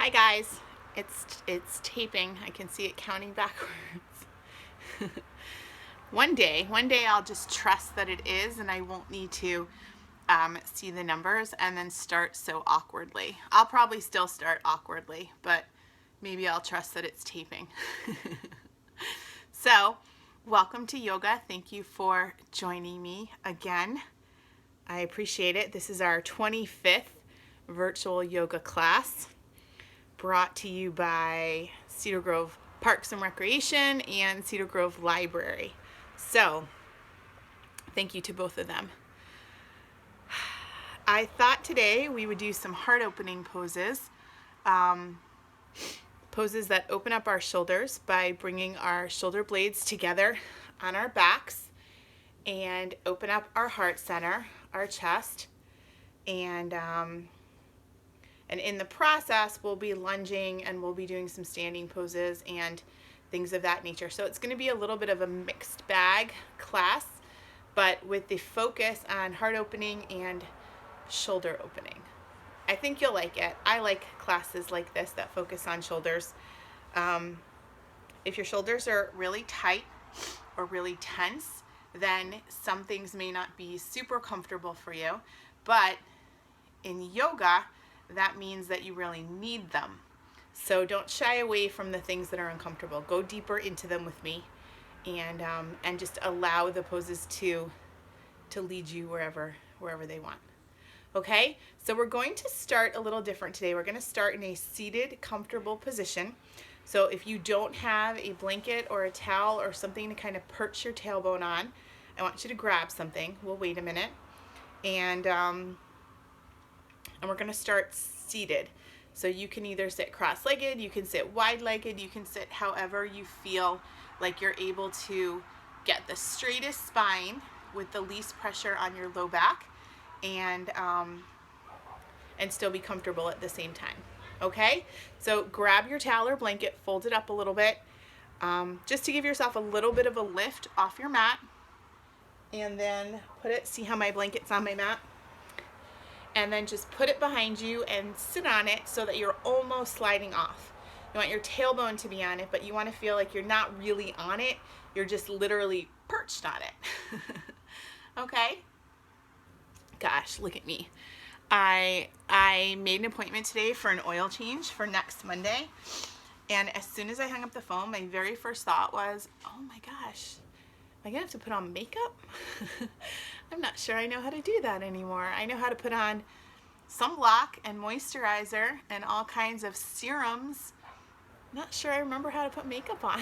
Hi guys, it's taping. I can see it counting backwards. One day I'll just trust that it is, and I won't need to see the numbers and then start so awkwardly. I'll probably still start awkwardly, but maybe I'll trust that it's taping. So, welcome to yoga. Thank you for joining me again. I appreciate it. This is our 25th virtual yoga class, brought to you by Cedar Grove Parks and Recreation and Cedar Grove Library. So, thank you to both of them. I thought today we would do some heart opening poses. Poses that open up our shoulders by bringing our shoulder blades together on our backs and open up our heart center, our chest, and in the process we'll be lunging and we'll be doing some standing poses and things of that nature. So it's going to be a little bit of a mixed bag class, but with the focus on heart opening and shoulder opening. I think you'll like it. I like classes like this that focus on shoulders. If your shoulders are really tight or really tense, then some things may not be super comfortable for you, but in yoga, that means that you really need them. So don't shy away from the things that are uncomfortable. Go deeper into them with me, and just allow the poses to lead you wherever they want. Okay, so we're going to start a little different today. We're going to start in a seated, comfortable position. So if you don't have a blanket or a towel or something to kind of perch your tailbone on, I want you to grab something. We'll wait a minute. And we're going to start seated. So you can either sit cross-legged, you can sit wide-legged, you can sit however you feel like you're able to get the straightest spine with the least pressure on your low back, and still be comfortable at the same time. Okay, so grab your towel or blanket, fold it up a little bit, just to give yourself a little bit of a lift off your mat, and then see how my blanket's on my mat, and then just put it behind you and sit on it so that you're almost sliding off. You want your tailbone to be on it, but you want to feel like you're not really on it, you're just literally perched on it. Okay? Gosh, look at me. I made an appointment today for an oil change for next Monday, and as soon as I hung up the phone, my very first thought was, oh my gosh, am I gonna have to put on makeup? I'm not sure I know how to do that anymore. I know how to put on sunblock and moisturizer and all kinds of serums. Not sure I remember how to put makeup on.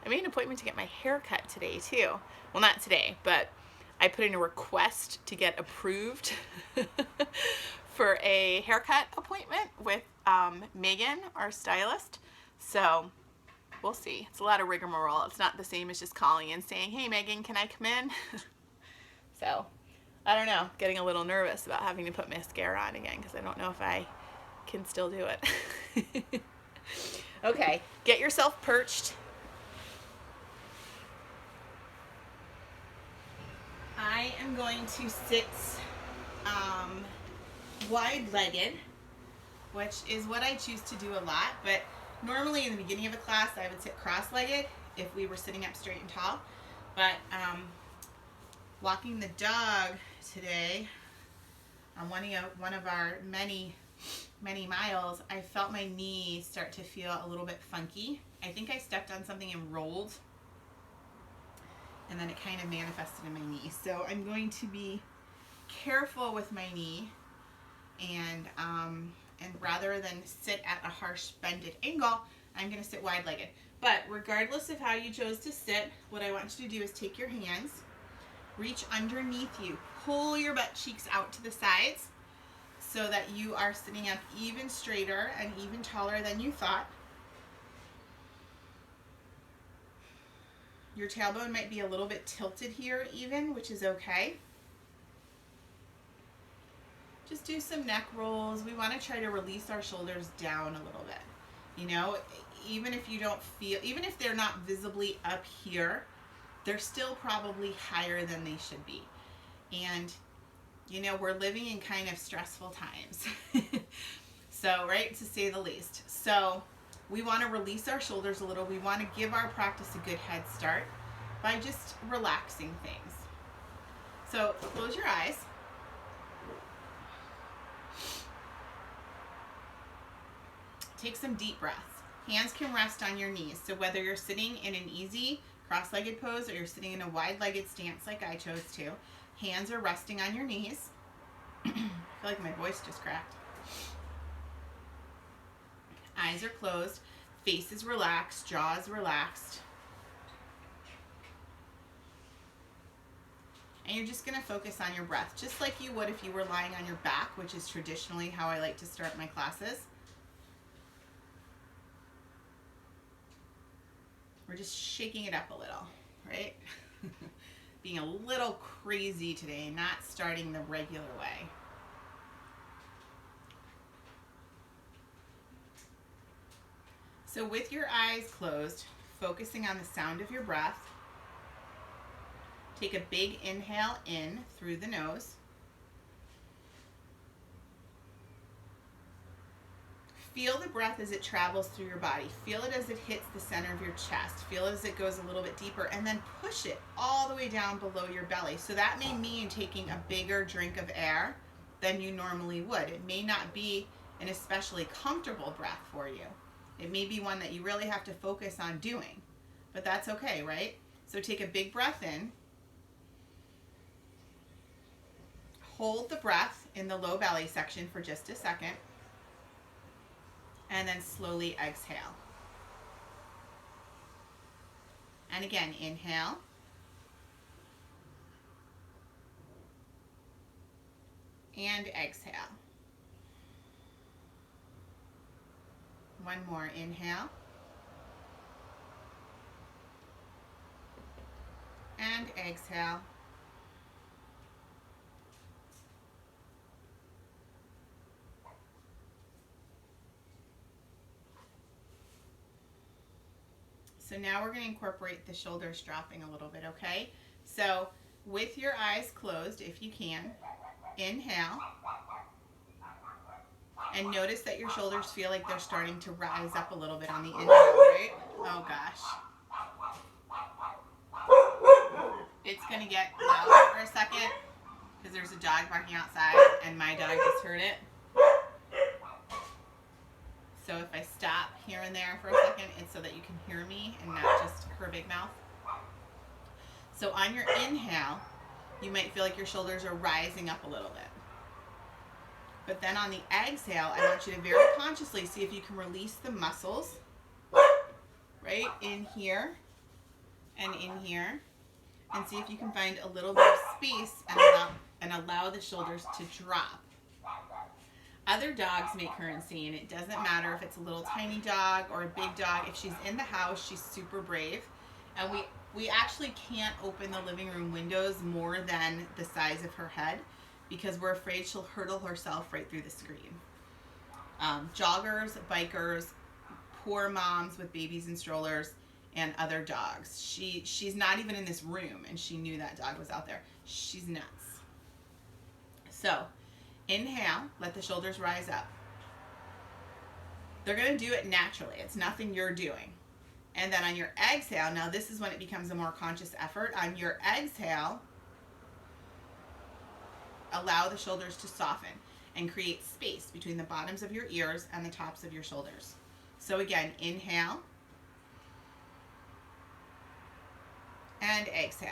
I made an appointment to get my hair cut today too. Well, not today, but I put in a request to get approved for a haircut appointment with Megan, our stylist. So we'll see. It's a lot of rigmarole. It's not the same as just calling and saying, hey Megan, can I come in? So I don't know, getting a little nervous about having to put mascara on again because I don't know if I can still do it. Okay, get yourself perched. I am going to sit wide-legged, which is what I choose to do a lot, but normally in the beginning of a class I would sit cross-legged if we were sitting up straight and tall, but walking the dog today on one of our many miles, I felt my knee start to feel a little bit funky. I think I stepped on something and rolled, and then it kind of manifested in my knee. So I'm going to be careful with my knee, and rather than sit at a harsh bended angle, I'm going to sit wide-legged. But regardless of how you chose to sit, what I want you to do is take your hands, reach underneath you, pull your butt cheeks out to the sides so that you are sitting up even straighter and even taller than you thought. Your tailbone might be a little bit tilted here even, which is okay. Just do some neck rolls. We want to try to release our shoulders down a little bit. You know, even if they're not visibly up here, they're still probably higher than they should be. And you know, we're living in kind of stressful times. So, right, to say the least. So we want to release our shoulders a little. We want to give our practice a good head start by just relaxing things. So close your eyes. Take some deep breaths. Hands can rest on your knees. So whether you're sitting in an easy cross-legged pose or you're sitting in a wide-legged stance like I chose to, hands are resting on your knees. I feel like my voice just cracked. Eyes are closed. Face is relaxed. Jaw is relaxed. And you're just going to focus on your breath, just like you would if you were lying on your back, which is traditionally how I like to start my classes. We're just shaking it up a little, right? Being a little crazy today, not starting the regular way. So with your eyes closed, focusing on the sound of your breath, take a big inhale in through the nose. Feel the breath as it travels through your body. Feel it as it hits the center of your chest. Feel it as it goes a little bit deeper, and then push it all the way down below your belly. So that may mean taking a bigger drink of air than you normally would. It may not be an especially comfortable breath for you. It may be one that you really have to focus on doing, but that's okay, right? So take a big breath in. Hold the breath in the low belly section for just a second. And then slowly exhale. And again, inhale. And exhale. One more, inhale. And exhale. So now we're going to incorporate the shoulders dropping a little bit, okay? So with your eyes closed, if you can, inhale. And notice that your shoulders feel like they're starting to rise up a little bit on the inhale, right? Oh gosh. It's going to get loud for a second because there's a dog barking outside and my dog just heard it. So if I stop here and there for a second, it's so that you can hear me and not just her big mouth. So on your inhale, you might feel like your shoulders are rising up a little bit. But then on the exhale, I want you to very consciously see if you can release the muscles, right, in here and in here, and see if you can find a little bit of space and allow the shoulders to drop. Other dogs make her insane. It doesn't matter if it's a little tiny dog or a big dog. If she's in the house, she's super brave. And we actually can't open the living room windows more than the size of her head because we're afraid she'll hurtle herself right through the screen. Joggers, bikers, poor moms with babies and strollers, and other dogs. She's not even in this room, and she knew that dog was out there. She's nuts. So inhale, let the shoulders rise up. They're going to do it naturally. It's nothing you're doing. And then on your exhale, now this is when it becomes a more conscious effort. On your exhale, allow the shoulders to soften and create space between the bottoms of your ears and the tops of your shoulders. So again, inhale and exhale.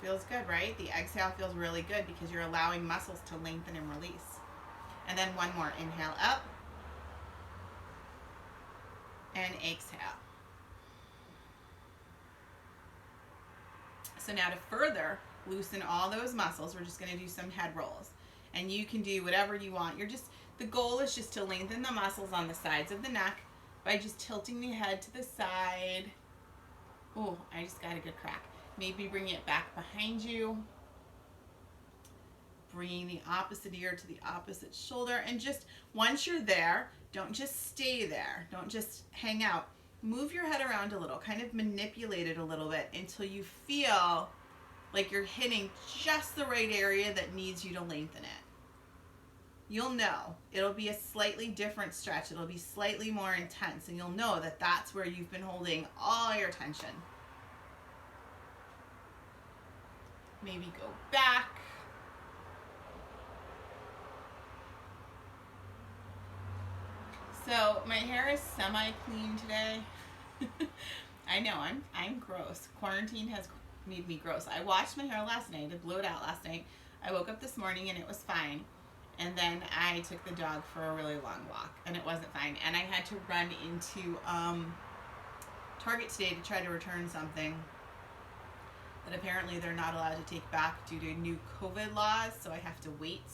Feels good, right? The exhale feels really good because you're allowing muscles to lengthen and release. And then one more. Inhale up and exhale. So now to further loosen all those muscles, we're just going to do some head rolls. And you can do whatever you want. The goal is just to lengthen the muscles on the sides of the neck by just tilting the head to the side. Oh, I just got a good crack. Maybe bring it back behind you. Bringing the opposite ear to the opposite shoulder. And just once you're there, don't just stay there. Don't just hang out. Move your head around a little. Kind of manipulate it a little bit until you feel like you're hitting just the right area that needs you to lengthen it. you'll know. It'll be a slightly different stretch. It'll be slightly more intense, and you'll know that that's where you've been holding all your tension. Maybe go back. So my hair is semi-clean today. I know, I'm gross. Quarantine has made me gross. I washed my hair last night. I blew it out last night. I woke up this morning and it was fine. And then I took the dog for a really long walk and it wasn't fine. And I had to run into Target today to try to return something that apparently they're not allowed to take back due to new COVID laws. So I have to wait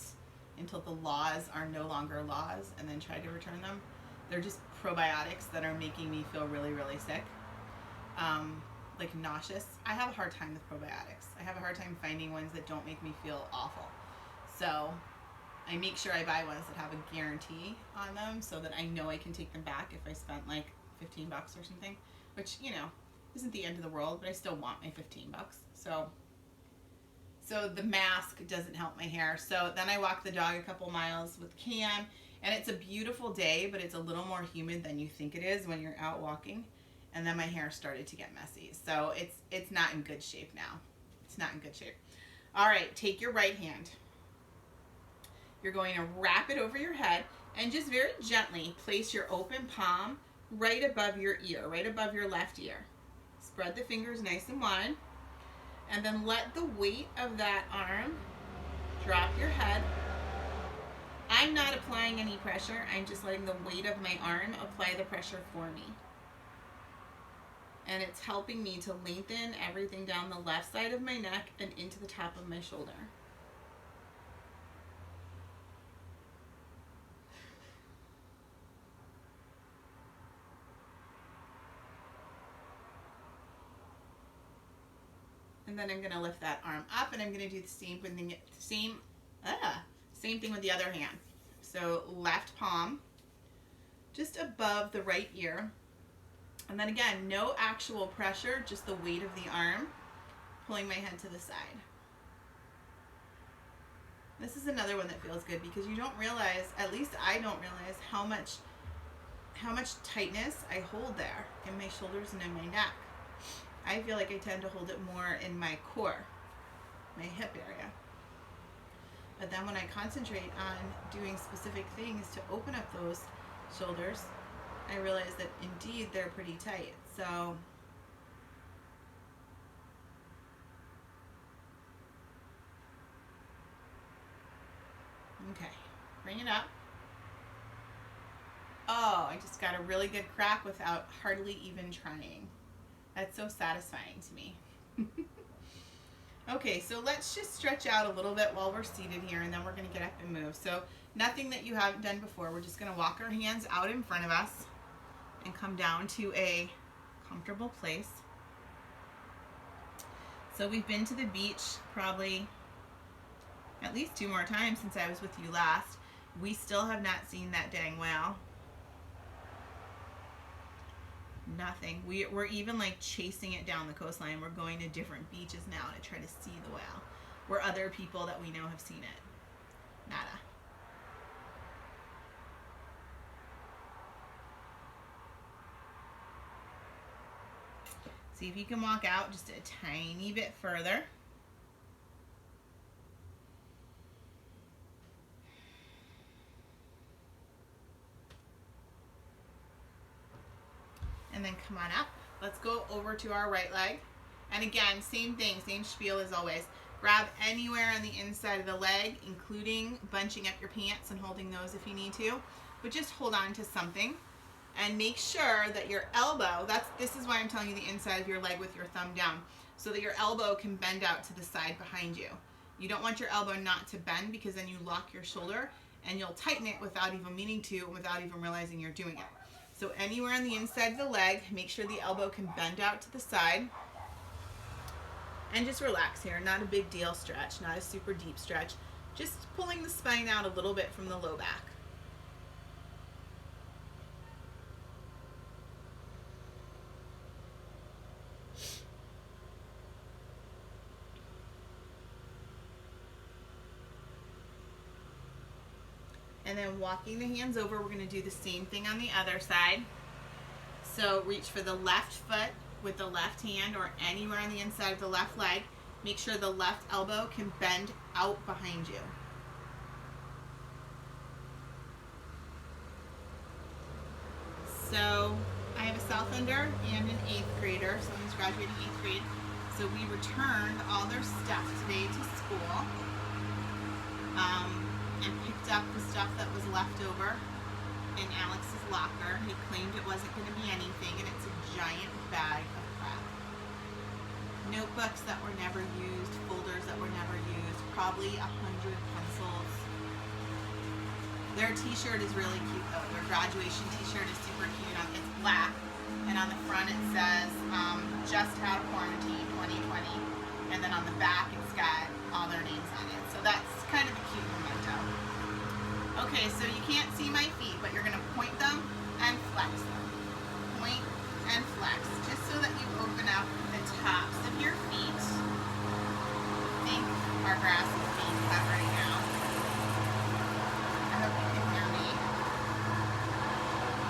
until the laws are no longer laws and then try to return them. They're just probiotics that are making me feel really, really sick. Like nauseous. I have a hard time with probiotics. I have a hard time finding ones that don't make me feel awful. So I make sure I buy ones that have a guarantee on them so that I know I can take them back if I spent like $15 or something, which, you know, isn't the end of the world, but I still want my $15. So the mask doesn't help my hair. So then I walk the dog a couple miles with Cam, and it's a beautiful day, but it's a little more humid than you think it is when you're out walking. And then my hair started to get messy. So it's not in good shape now. It's not in good shape. All right, take your right hand. You're going to wrap it over your head and just very gently place your open palm right above your ear, right above your left ear. Spread the fingers nice and wide. And then let the weight of that arm drop your head. I'm not applying any pressure. I'm just letting the weight of my arm apply the pressure for me. And it's helping me to lengthen everything down the left side of my neck and into the top of my shoulder. And then I'm going to lift that arm up, and I'm going to do the same thing with the other hand. So left palm just above the right ear. And then again, no actual pressure, just the weight of the arm pulling my head to the side. This is another one that feels good because you don't realize, at least I don't realize, how much tightness I hold there in my shoulders and in my neck. I feel like I tend to hold it more in my core, my hip area. But then when I concentrate on doing specific things to open up those shoulders, I realize that indeed they're pretty tight. So okay, bring it up. Oh, I just got a really good crack without hardly even trying. That's so satisfying to me. Okay, so let's just stretch out a little bit while we're seated here, and then we're going to get up and move. So nothing that you haven't done before. We're just going to walk our hands out in front of us and come down to a comfortable place. So we've been to the beach probably at least 2 more times since I was with you last. We still have not seen that dang whale. Nothing. We're even like chasing it down the coastline. We're going to different beaches now to try to see the whale, where other people that we know have seen it. Nada. See if you can walk out just a tiny bit further. And then come on up. Let's go over to our right leg. And again, same thing, same spiel as always. Grab anywhere on the inside of the leg, including bunching up your pants and holding those if you need to. But just hold on to something. And make sure that your elbow, this is why I'm telling you the inside of your leg with your thumb down, so that your elbow can bend out to the side behind you. You don't want your elbow not to bend, because then you lock your shoulder and you'll tighten it without even meaning to, without even realizing you're doing it. So anywhere on the inside of the leg, make sure the elbow can bend out to the side. And just relax here. Not a big deal stretch, not a super deep stretch. Just pulling the spine out a little bit from the low back. and then walking the hands over. We're going to do the same thing on the other side. So reach for the left foot with the left hand or anywhere on the inside of the left leg. Make sure the left elbow can bend out behind you. So I have a Southlander and an 8th grader. Someone's graduating 8th grade. So we returned all their stuff today to school and picked up the stuff that was left over in Alex's locker. He claimed it wasn't going to be anything, and it's a giant bag of crap. Notebooks that were never used, folders that were never used, probably 100 pencils. Their t-shirt is really cute though. Their graduation t-shirt is super cute. It's black, and on the front it says, just had quarantine 2020. And then on the back it's got all their names on it. So that's kind of a cute memento. Okay, so you can't see my feet, but you're gonna point them and flex them. Point and flex, just so that you open up the tops of your feet. I think our grass is being cut right now. I hope you can hear me.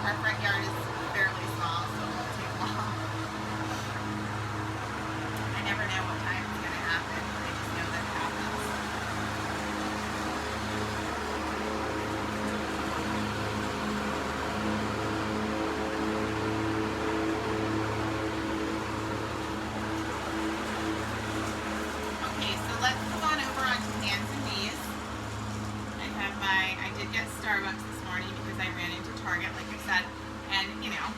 Our front yard is fairly small, so it won't take long. I never know what time it's going to happen. I just know that it happens. Okay, so let's move on over onto hands and knees. I did get Starbucks this morning because I ran into Target, like I said, and you know,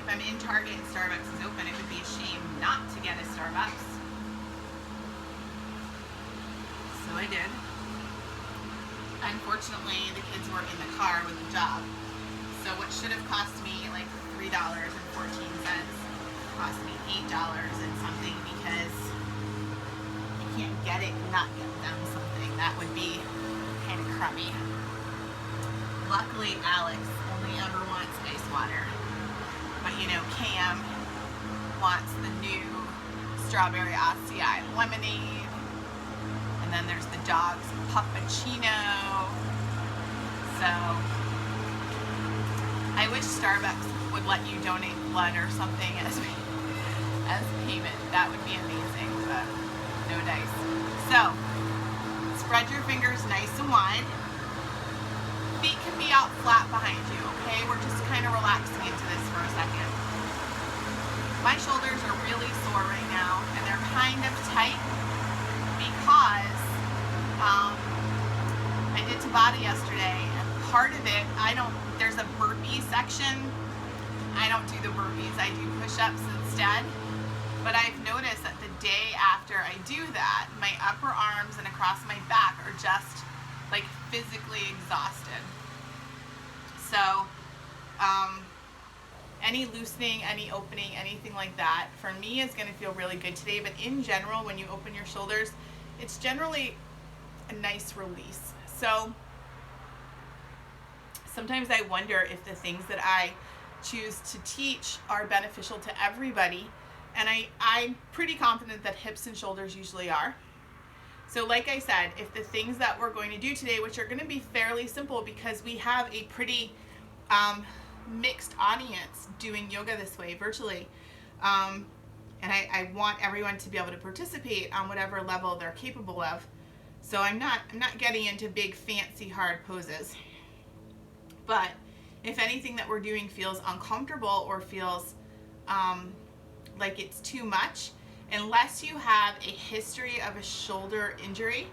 if I'm in Target and Starbucks is open, it would be a shame not to get a Starbucks. So I did. Unfortunately, the kids were in the car with a job. So what should have cost me like $3.14 cost me $8 and something, because you can't get it and not get them something. That would be kind of crummy. Luckily, Alex only ever wants ice water. But you know, Cam wants the new strawberry acai lemonade. And then there's the dog's puppuccino. So I wish Starbucks would let you donate blood or something as payment. That would be amazing, but no dice. So spread your fingers nice and wide. Feet can be out flat behind you, okay? We're just kind of relaxing into this for a second. My shoulders are really sore right now, and they're kind of tight because I did Tabata yesterday, and part of it, there's a burpee section. I don't do the burpees, I do push-ups instead. But I've noticed that the day after I do that, my upper arms and across my back are just like physically exhausted. So any loosening, any opening, anything like that for me is going to feel really good today. But in general, when you open your shoulders, it's generally a nice release. So sometimes I wonder if the things that I choose to teach are beneficial to everybody, and I'm pretty confident that hips and shoulders usually are. So like I said, if the things that we're going to do today, which are going to be fairly simple because we have a pretty mixed audience doing yoga this way virtually, and I want everyone to be able to participate on whatever level they're capable of. So I'm not getting into big fancy hard poses. But if anything that we're doing feels uncomfortable or feels like it's too much, unless you have a history of a shoulder injury,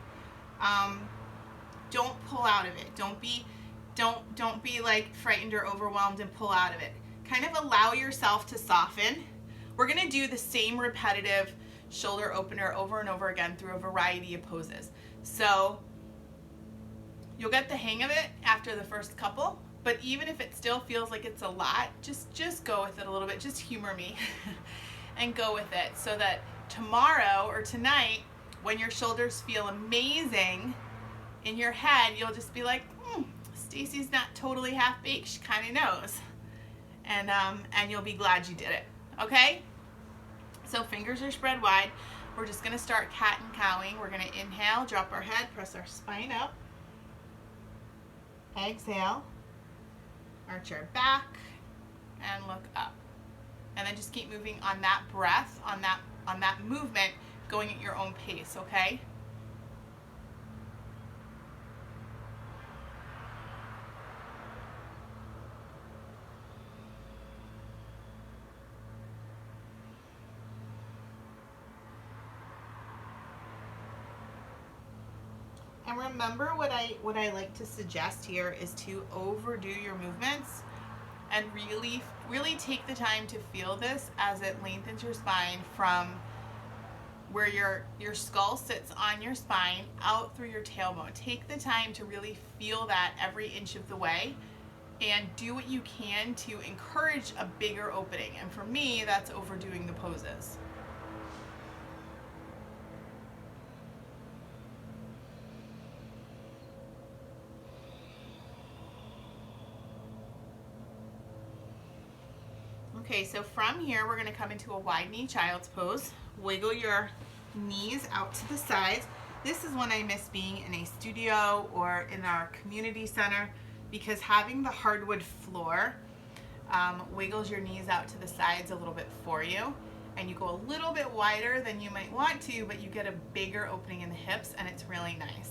don't pull out of it. Don't be like frightened or overwhelmed and pull out of it. Kind of allow yourself to soften. We're going to do the same repetitive shoulder opener over and over again through a variety of poses. So you'll get the hang of it after the first couple, but even if it still feels like it's a lot, just go with it a little bit. Just humor me and go with it, so that tomorrow or tonight, when your shoulders feel amazing in your head, you'll just be like, Stacy's not totally half-baked. She kind of knows. And you'll be glad you did it. Okay? So fingers are spread wide. We're just going to start cat and cowing. We're going to inhale, drop our head, press our spine up. Exhale, arch your back, and look up. And then just keep moving on that breath, on that movement, going at your own pace, okay? And remember, what I like to suggest here is to overdo your movements and really take the time to feel this as it lengthens your spine from where your skull sits on your spine out through your tailbone. Take the time to really feel that every inch of the way and do what you can to encourage a bigger opening. And for me, that's overdoing the poses. Okay, so from here, we're gonna come into a wide knee child's pose. Wiggle your knees out to the sides. This is when I miss being in a studio or in our community center, because having the hardwood floor wiggles your knees out to the sides a little bit for you, and you go a little bit wider than you might want to, but you get a bigger opening in the hips, and it's really nice.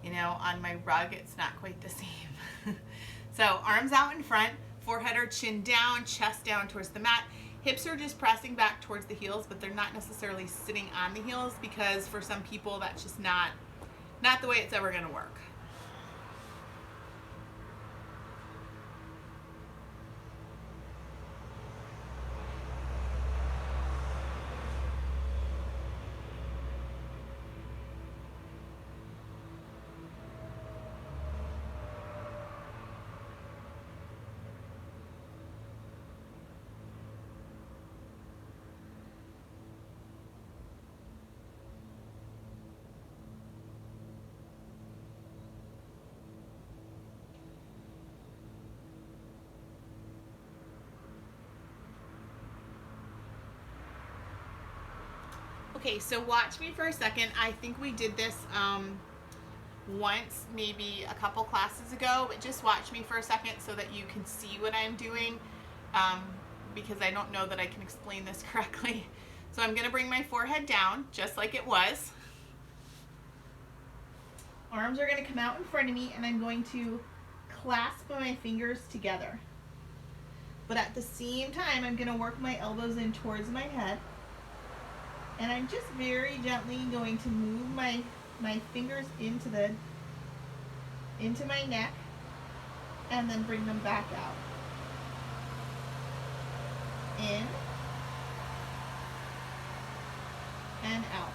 You know, on my rug, it's not quite the same. So arms out in front, forehead or chin down, chest down towards the mat. Hips are just pressing back towards the heels, but they're not necessarily sitting on the heels, because for some people that's just not the way it's ever going to work. Okay, so watch me for a second. I think we did this once, maybe a couple classes ago, but just watch me for a second so that you can see what I'm doing, because I don't know that I can explain this correctly. So I'm gonna bring my forehead down just like it was. Arms are gonna come out in front of me, and I'm going to clasp my fingers together. But at the same time, I'm gonna work my elbows in towards my head. And I'm just very gently going to move my fingers into my neck, and then bring them back out. In and out.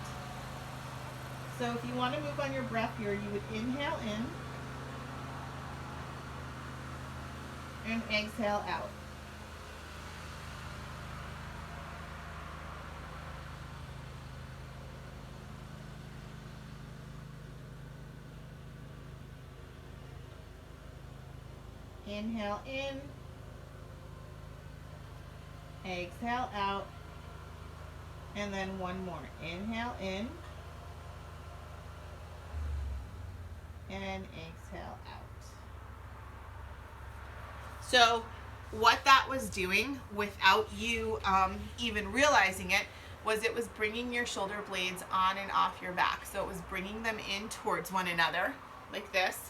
So if you want to move on your breath here, you would inhale in and exhale out. Inhale in, exhale out, and then one more. Inhale in, and exhale out. So what that was doing, without you even realizing it, was bringing your shoulder blades on and off your back. So it was bringing them in towards one another, like this.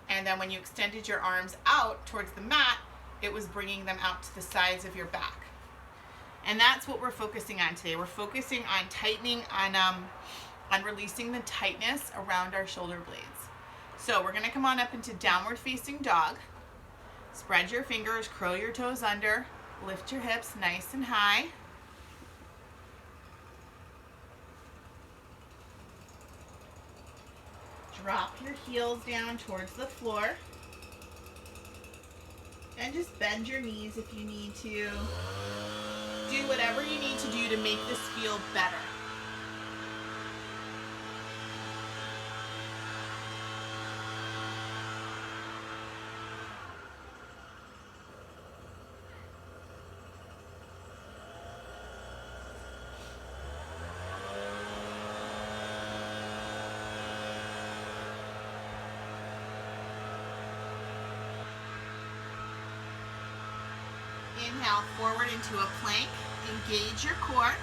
And then when you extended your arms out towards the mat, it was bringing them out to the sides of your back. And that's what we're focusing on today. We're focusing on tightening, on releasing the tightness around our shoulder blades. So we're gonna come on up into downward facing dog. Spread your fingers, curl your toes under, lift your hips nice and high. Drop your heels down towards the floor. And just bend your knees if you need to. Do whatever you need to do to make this feel better. inhale forward into a plank. Engage your core.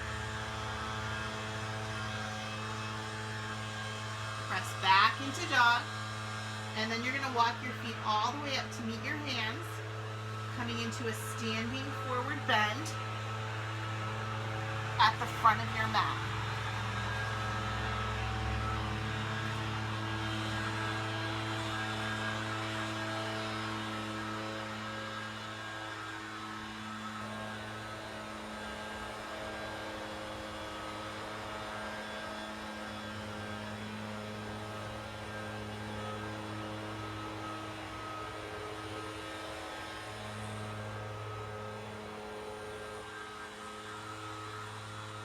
Press back into dog. And then you're going to walk your feet all the way up to meet your hands, coming into a standing forward bend at the front of your mat.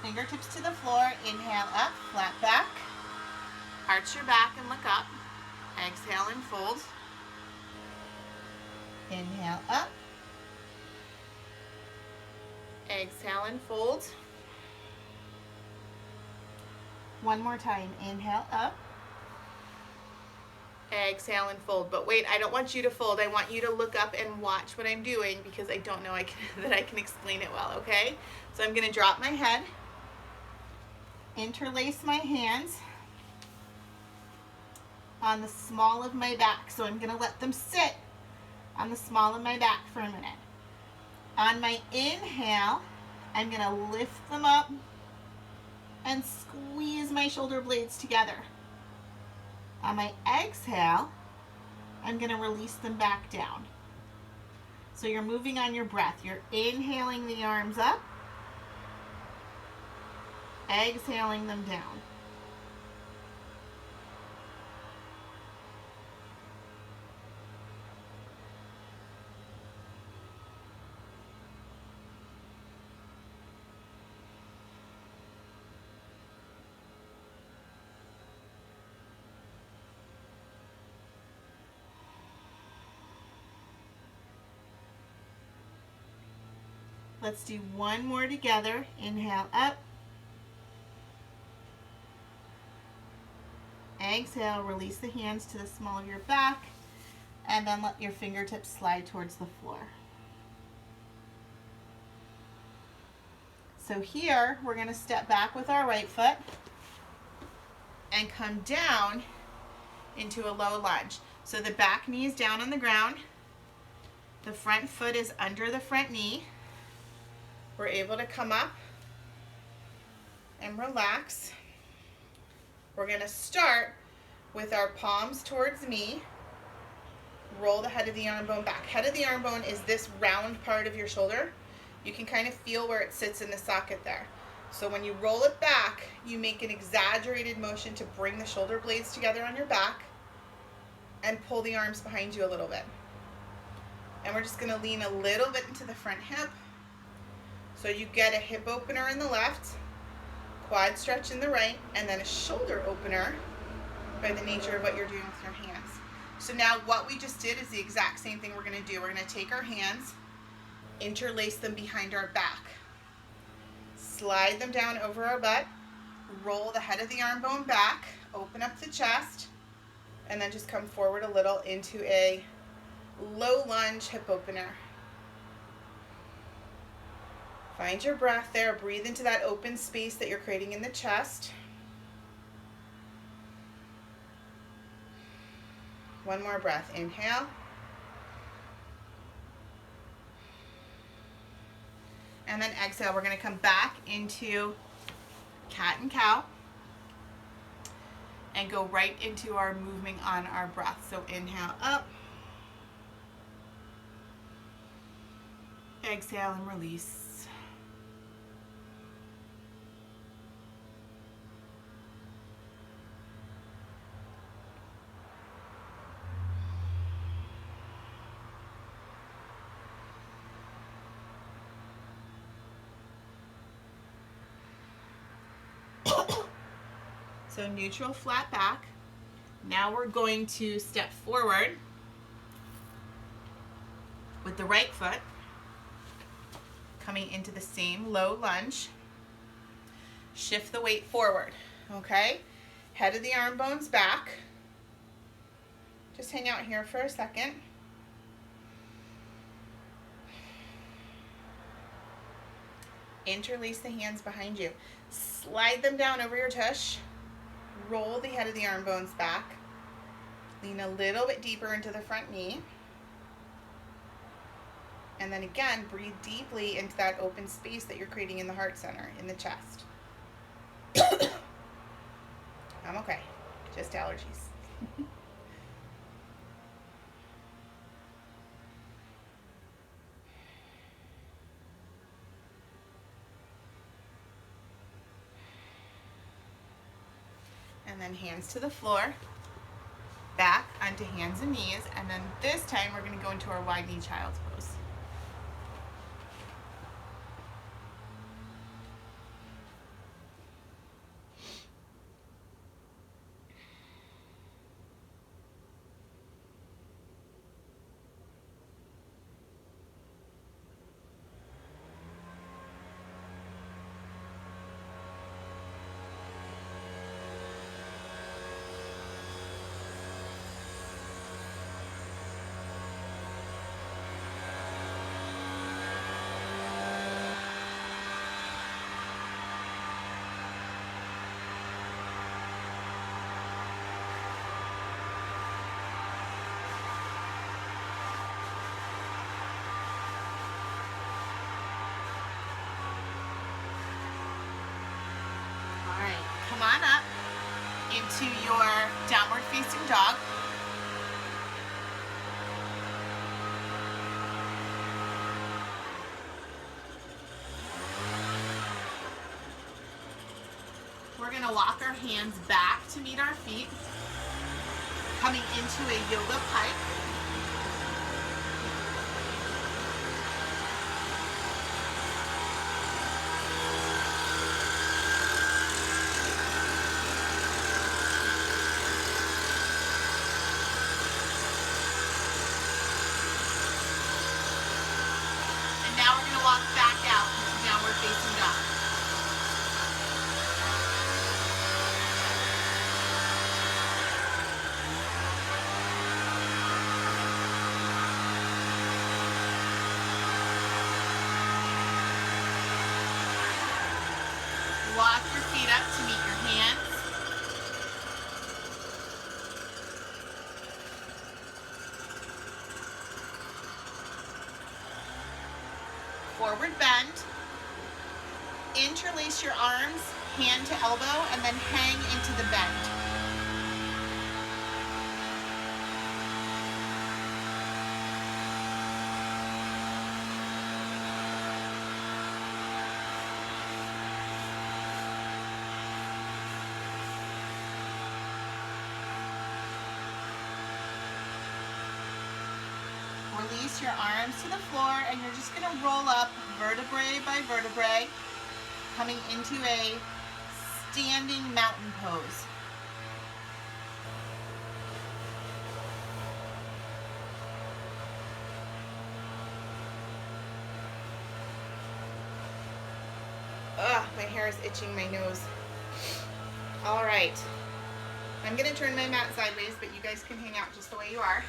Fingertips to the floor. Inhale up, flat back. Arch your back and look up. Exhale and fold. Inhale up. Exhale and fold. One more time. Inhale up. Exhale and fold. But wait, I don't want you to fold. I want you to look up and watch what I'm doing because I don't know that I can explain it well, okay? So I'm going to drop my head. Interlace my hands on the small of my back. So I'm going to let them sit on the small of my back for a minute. On my inhale, I'm going to lift them up and squeeze my shoulder blades together. On my exhale, I'm going to release them back down. So you're moving on your breath. You're inhaling the arms up. Exhaling them down. Let's do one more together. Inhale up. Exhale, release the hands to the small of your back, and then let your fingertips slide towards the floor. So here, we're going to step back with our right foot and come down into a low lunge. So the back knee is down on the ground. The front foot is under the front knee. We're able to come up and relax. We're going to start with our palms towards me. Roll the head of the arm bone back. Head of the arm bone is this round part of your shoulder. You can kind of feel where it sits in the socket there. So when you roll it back, you make an exaggerated motion to bring the shoulder blades together on your back and pull the arms behind you a little bit. And we're just going to lean a little bit into the front hip. So you get a hip opener in the left, quad stretch in the right, and then a shoulder opener by the nature of what you're doing with your hands. So now what we just did is the exact same thing we're going to do. We're going to take our hands, interlace them behind our back, slide them down over our butt, roll the head of the arm bone back, open up the chest, and then just come forward a little into a low lunge hip opener. Find your breath there. Breathe into that open space that you're creating in the chest. One more breath. Inhale. And then exhale. We're going to come back into cat and cow and go right into our moving on our breath. So inhale up. Exhale and release. So neutral, flat back. Now we're going to step forward with the right foot, coming into the same low lunge. Shift the weight forward, okay? Head of the arm bones back. Just hang out here for a second. Interlace the hands behind you. Slide them down over your tush. Roll the head of the arm bones back. Lean a little bit deeper into the front knee. And then again, breathe deeply into that open space that you're creating in the heart center, in the chest. I'm okay. Just allergies. And then hands to the floor, back onto hands and knees, and then this time we're going to go into our wide knee child's pose. Come on up into your downward facing dog. We're going to walk our hands back to meet our feet, coming into a yoga pike. Now we're going to walk back out into downward facing dog. Walk your feet up to meet your hands. Forward bend. Interlace your arms, hand to elbow, and then hang into the bend. Release your arms to the floor, and you're just going to roll up vertebrae by vertebrae, coming into a standing mountain pose. Ugh, my hair is itching my nose. All right. I'm going to turn my mat sideways, but you guys can hang out just the way you are.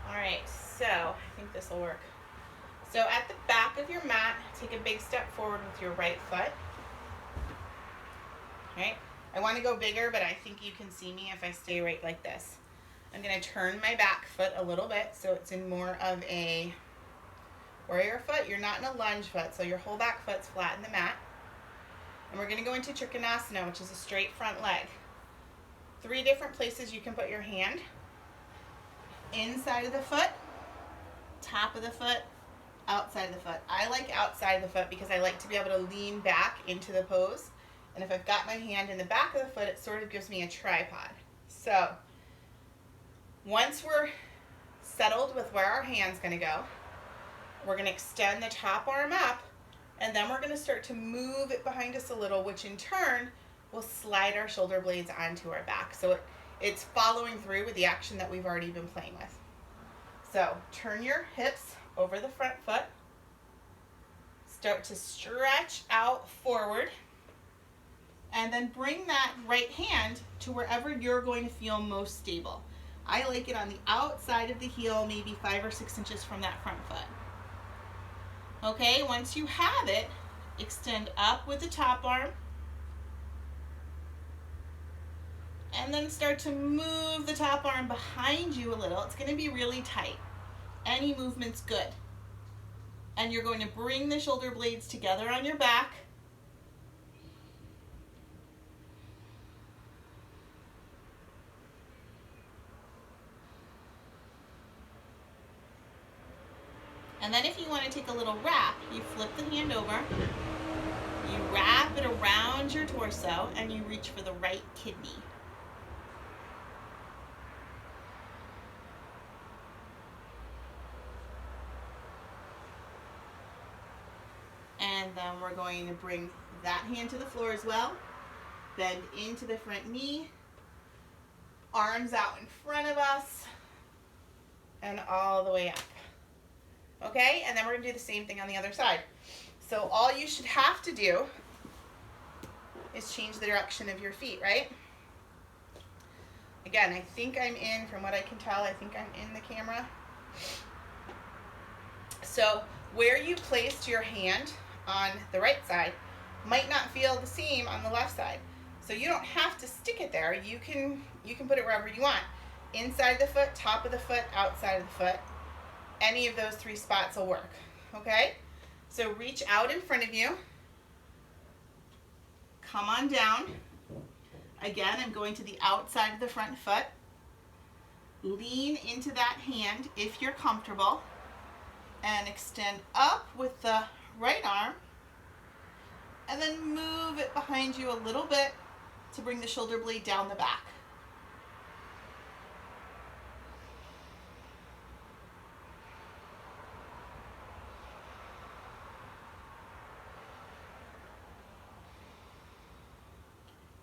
Alright, so I think this will work. So at the back of your mat, take a big step forward with your right foot. Okay, I want to go bigger, but I think you can see me if I stay right like this. I'm going to turn my back foot a little bit so it's in more of a warrior foot. You're not in a lunge foot, so your whole back foot's flat in the mat. And we're going to go into Trikonasana, which is a straight front leg. 3 different places you can put your hand. Inside of the foot, top of the foot, outside of the foot. I like outside of the foot because I like to be able to lean back into the pose. And if I've got my hand in the back of the foot, it sort of gives me a tripod. So once we're settled with where our hand's going to go, we're going to extend the top arm up, and then we're going to start to move it behind us a little, which in turn will slide our shoulder blades onto our back. So it's following through with the action that we've already been playing with. So turn your hips over the front foot. start to stretch out forward, and then bring that right hand to wherever you're going to feel most stable. I like it on the outside of the heel, maybe 5 or 6 inches from that front foot. Okay, once you have it, extend up with the top arm, and then start to move the top arm behind you a little. It's going to be really tight. Any movement's good. And you're going to bring the shoulder blades together on your back. And then if you want to take a little wrap, you flip the hand over, you wrap it around your torso, and you reach for the right kidney. And then we're going to bring that hand to the floor as well. Bend into the front knee. Arms out in front of us. And all the way up. Okay? And then we're going to do the same thing on the other side. So all you should have to do is change the direction of your feet, right? Again, I think I'm in, from what I can tell, I think I'm in the camera. So where you placed your hand on the right side might not feel the same on the left side. So you don't have to stick it there. You can put it wherever you want. Inside the foot, top of the foot, outside of the foot. Any of those 3 spots will work. Okay? So reach out in front of you. Come on down. Again, I'm going to the outside of the front foot. Lean into that hand if you're comfortable. And extend up with the right arm, and then move it behind you a little bit to bring the shoulder blade down the back.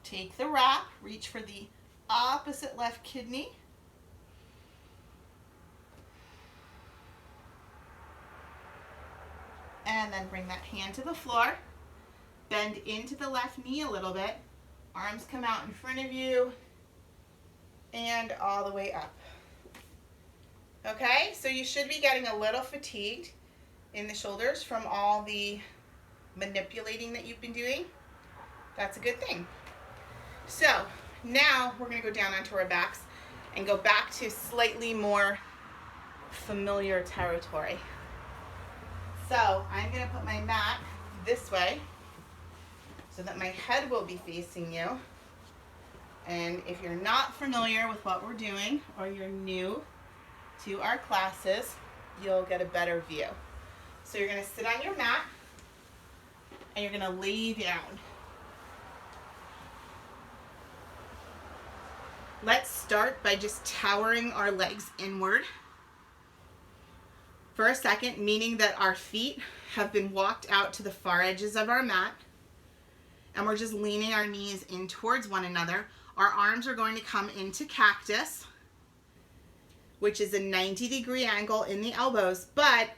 Take the wrap, reach for the opposite left kidney. And then bring that hand to the floor. Bend into the left knee a little bit. Arms come out in front of you. And all the way up. Okay, so you should be getting a little fatigued in the shoulders from all the manipulating that you've been doing. That's a good thing. So now we're going to go down onto our backs and go back to slightly more familiar territory. So I'm going to put my mat this way so that my head will be facing you. And if you're not familiar with what we're doing, or you're new to our classes, you'll get a better view. So you're going to sit on your mat and you're going to lay down. Let's start by just towering our legs inward for a second, meaning that our feet have been walked out to the far edges of our mat, and we're just leaning our knees in towards one another. Our arms are going to come into cactus, which is a 90-degree angle in the elbows, but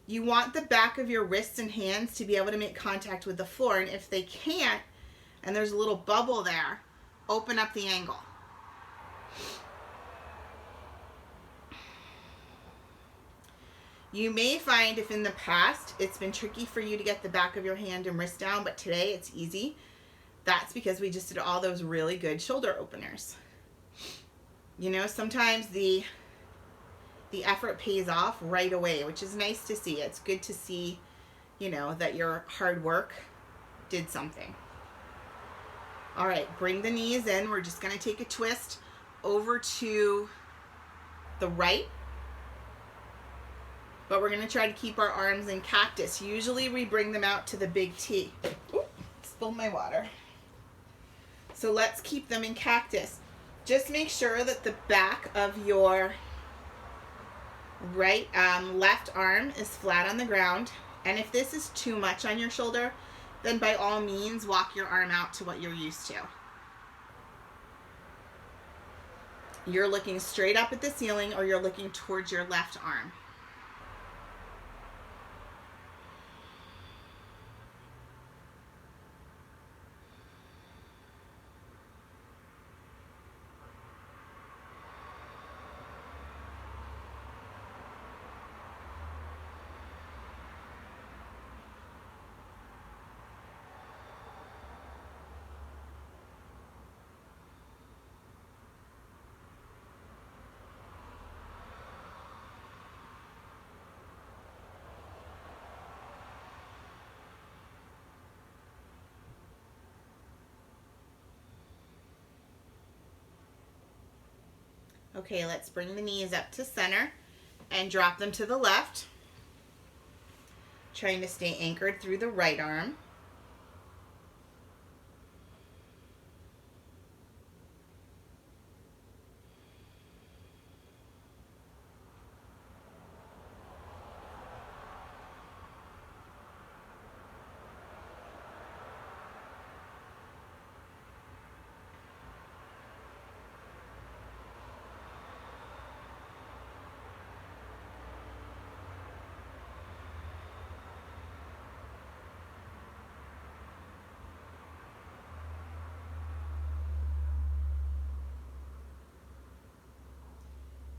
you want the back of your wrists and hands to be able to make contact with the floor, and if they can't, and there's a little bubble there, open up the angle. You may find if in the past it's been tricky for you to get the back of your hand and wrist down, but today it's easy. That's because we just did all those really good shoulder openers. You know, sometimes the effort pays off right away, which is nice to see. It's good to see, you know, that your hard work did something. All right, bring the knees in. We're just going to take a twist over to the right. But we're going to try to keep our arms in cactus. Usually we bring them out to the big T. Oop, spilled my water. So let's keep them in cactus. Just make sure that the back of your left arm is flat on the ground. And if this is too much on your shoulder, then by all means walk your arm out to what you're used to. You're looking straight up at the ceiling, or you're looking towards your left arm. Okay, let's bring the knees up to center and drop them to the left. Trying to stay anchored through the right arm.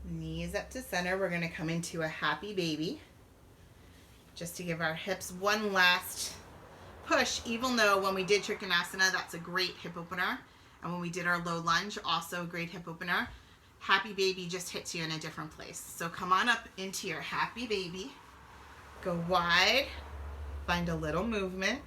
Knees up to center. We're going to come into a happy baby. Just to give our hips one last push, even though when we did Trikonasana, that's a great hip opener. And when we did our low lunge, also a great hip opener. Happy baby just hits you in a different place. So come on up into your happy baby. Go wide. Find a little movement.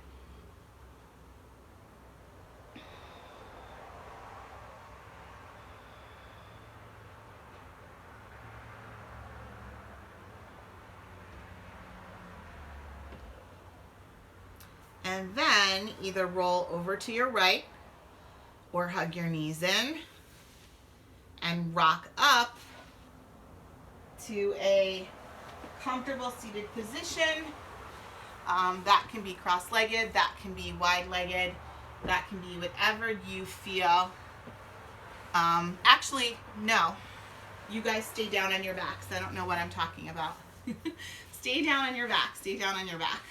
And then either roll over to your right or hug your knees in and rock up to a comfortable seated position. That can be cross-legged, that can be wide-legged, that can be whatever you feel. Actually, no. You guys stay down on your backs. I don't know what I'm talking about. Stay down on your back. Stay down on your back.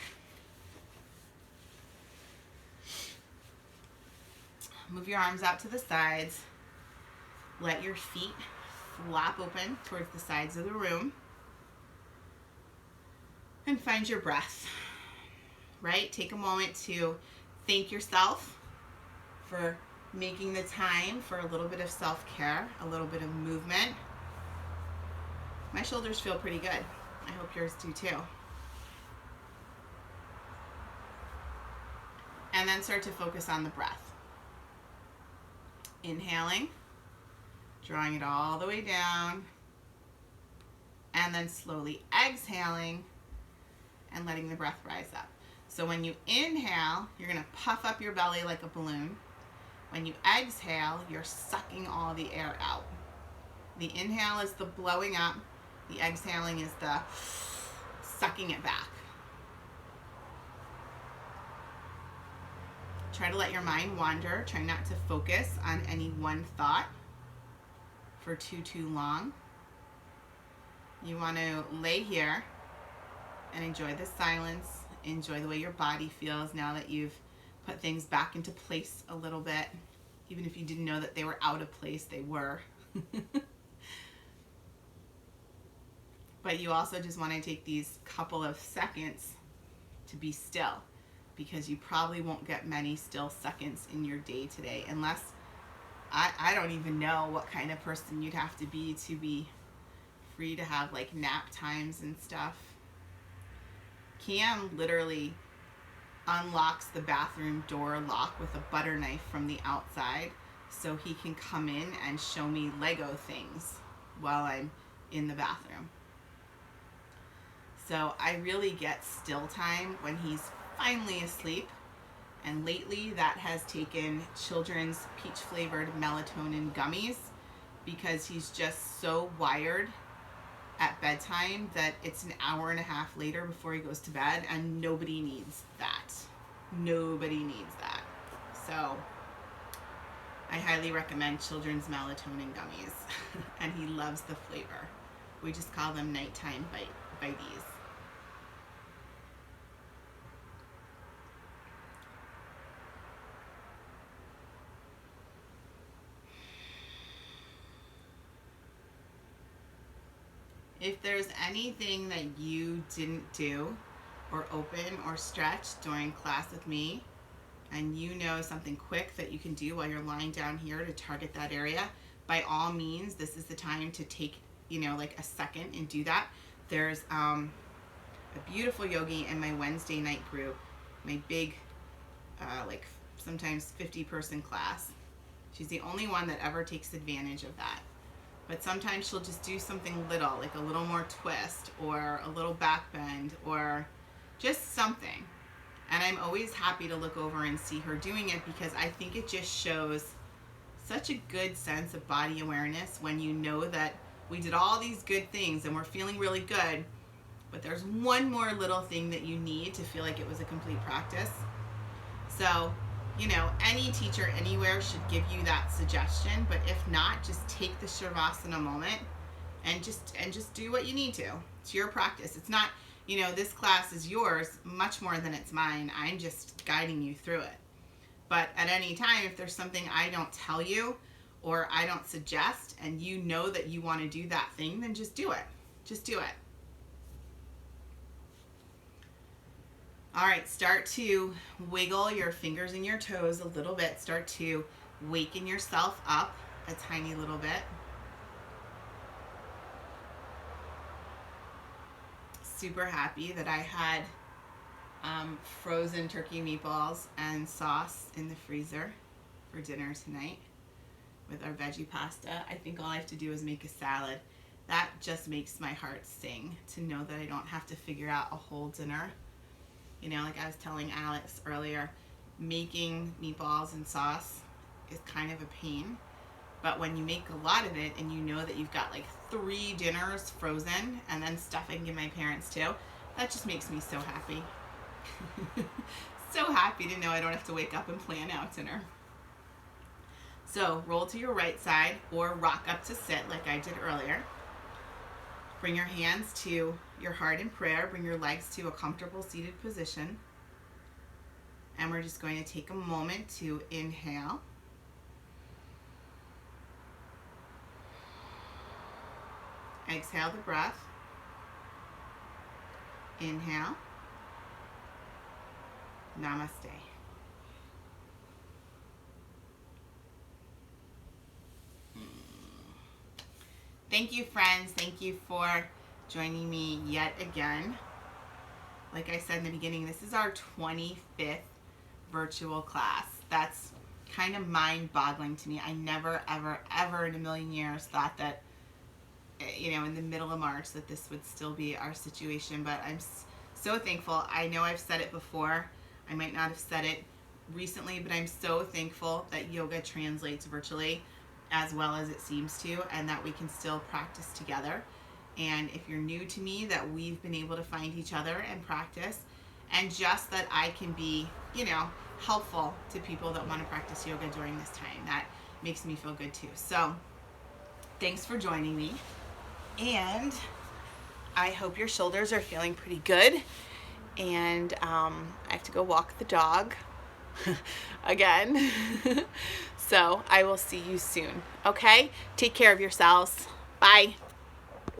Move your arms out to the sides. Let your feet flap open towards the sides of the room. And find your breath, right? Take a moment to thank yourself for making the time for a little bit of self-care, a little bit of movement. My shoulders feel pretty good. I hope yours do too. And then start to focus on the breath. Inhaling, drawing it all the way down, and then slowly exhaling and letting the breath rise up. So when you inhale, you're going to puff up your belly like a balloon. When you exhale, you're sucking all the air out. The inhale is the blowing up. The exhaling is the sucking it back. Try to let your mind wander. Try not to focus on any one thought for too long. You want to lay here and enjoy the silence. Enjoy the way your body feels now that you've put things back into place a little bit. Even if you didn't know that they were out of place, they were. But you also just want to take these couple of seconds to be still, because you probably won't get many still seconds in your day today, unless I don't even know what kind of person you'd have to be free to have like nap times and stuff. Cam literally unlocks the bathroom door lock with a butter knife from the outside so he can come in and show me Lego things while I'm in the bathroom. So I really get still time when he's finally asleep, and lately that has taken children's peach flavored melatonin gummies, because he's just so wired at bedtime that it's an hour and a half later before he goes to bed, and nobody needs that. Nobody needs that. So I highly recommend children's melatonin gummies. And he loves the flavor. We just call them nighttime bites. If there's anything that you didn't do or open or stretch during class with me, and you know something quick that you can do while you're lying down here to target that area, by all means, this is the time to take, like a second and do that. There's a beautiful yogi in my Wednesday night group, my big, sometimes 50-person class. She's the only one that ever takes advantage of that. But sometimes she'll just do something little, like a little more twist or a little back bend or just something. And I'm always happy to look over and see her doing it, because I think it just shows such a good sense of body awareness when you know that we did all these good things and we're feeling really good, but there's one more little thing that you need to feel like it was a complete practice. So, you know, any teacher anywhere should give you that suggestion, but if not, just take the Shavasana moment and just do what you need to. It's your practice. It's not, you know, this class is yours much more than it's mine. I'm just guiding you through it. But at any time, if there's something I don't tell you or I don't suggest and you know that you want to do that thing, then just do it. Just do it. All right, start to wiggle your fingers and your toes a little bit. Start to waken yourself up a tiny little bit. Super happy that I had frozen turkey meatballs and sauce in the freezer for dinner tonight with our veggie pasta. I think all I have to do is make a salad. That just makes my heart sing to know that I don't have to figure out a whole dinner. You know, like I was telling Alex earlier, making meatballs and sauce is kind of a pain. But when you make a lot of it and you know that you've got like 3 dinners frozen and then stuff I can give my parents too, that just makes me so happy. So happy to know I don't have to wake up and plan out dinner. So roll to your right side or rock up to sit like I did earlier. Bring your hands to your heart in prayer. Bring your legs to a comfortable seated position. And we're just going to take a moment to inhale. Exhale the breath. Inhale. Namaste. Thank you, friends. Thank you for joining me yet again. Like I said in the beginning, this is our 25th virtual class. That's kind of mind-boggling to me. I never, ever, ever in a million years thought that, you know, in the middle of March that this would still be our situation, but I'm so thankful. I know I've said it before. I might not have said it recently, but I'm so thankful that yoga translates virtually as well as it seems to, and that we can still practice together. And if you're new to me, that we've been able to find each other and practice, and just that I can be, you know, helpful to people that want to practice yoga during this time. That makes me feel good too. So thanks for joining me, and I hope your shoulders are feeling pretty good. And I have to go walk the dog again. So I will see you soon. Okay? Take care of yourselves. Bye.